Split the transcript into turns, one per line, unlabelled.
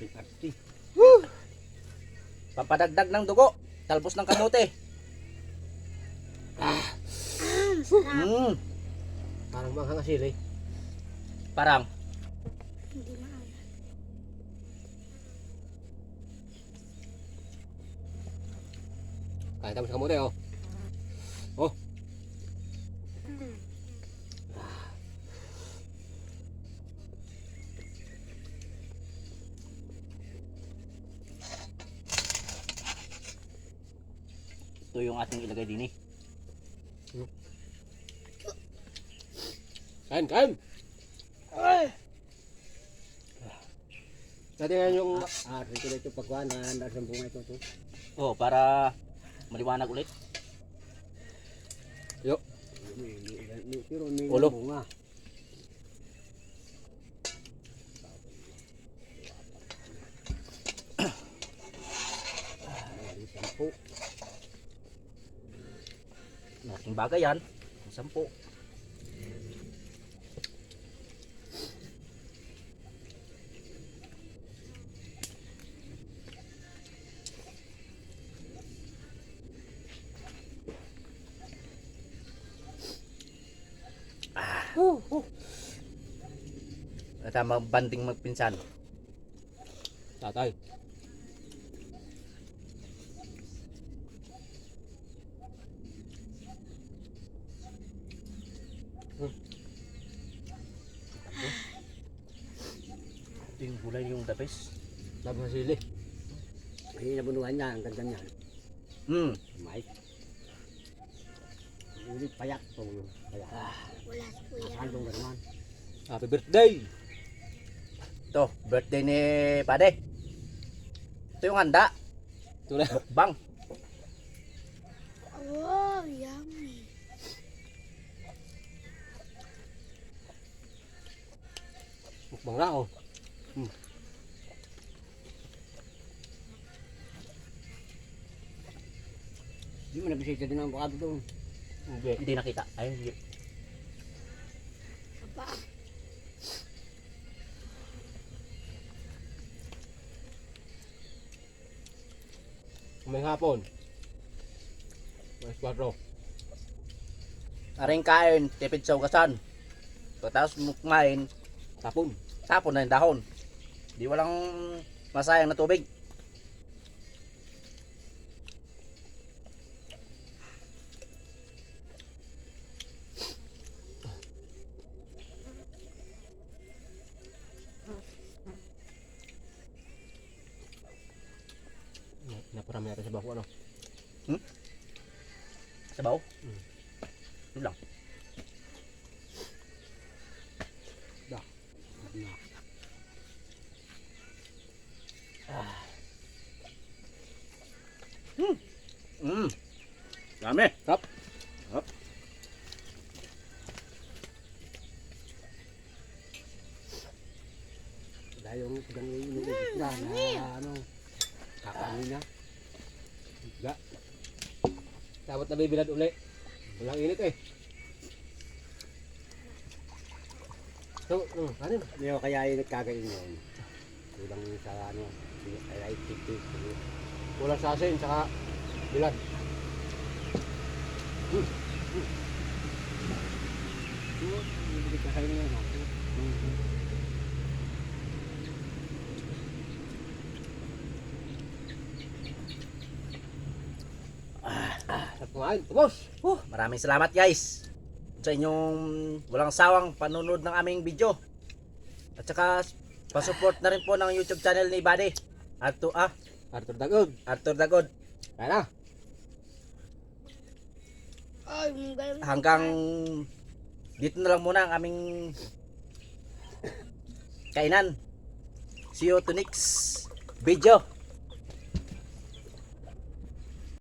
Arte.
Papadagdag ng dugo. Talbos ng kamote. Mm.
Parang manghang asili.
Parang.
Hindi na.
Kaya tapos kamote oh. Oh.
Ito yung ating ilagay din eh.
Kain, kain. Dati nga yung ito pagkuhan na nasa bunga ito.
Oh, para maliwanag ulit.
Yo. Pero may
Ulo.
bunga. Sampu.
Malaking bagay yan. 10. At banding magpinsan.
Tatay.
Ito yung gulay yung the best.
Tapos na sili. Ay, nabunuhan niya. Ang ganda niya.
Hmm.
May. Ulit payak. Payak.
Wala si kuya.
Andong gano'n. Happy birthday!
Ito, birthday ni Pade. Ito yung handa.
Ito na.
Mukbang.
Oh, yummy.
Mukbang na ako. Hindi mo nabisita din ang bukado doon.
Hindi nakita. Ay, hindi.
Apa?
May hapon. Mas 4.
Aring kain, tipid sa ugasan. Pagkatapos mo kumain,
Tapon.
tapon na yung dahon. Di walang masayang na tubig.
Naparami natin sa bako ano.
Sabaw. Yun lang.
Na.
Dami.
Sarap.
Sarap.
Dahil yung ganun yung na ano. Kakanin niya. Ga. Dapat nabibilad uli. Walang init eh. So, kanin. Hindi ko kaya yung nagkagain yun. Kulang sa ano. Kaya itik-tik. Kulang sa asin, saka bilad. Hindi ka kain ngayon. Sarap kumain. Tapos!
Maraming salamat guys sa inyong walang sawang panunod ng aming video. At saka pasupport na rin po ng YouTube channel ni Buddy.
Arthur Dagod.
Arthur Dagod.
Kaya na.
Ay, magaling.
Hanggang dito na lang muna ang aming kainan. See you to next video.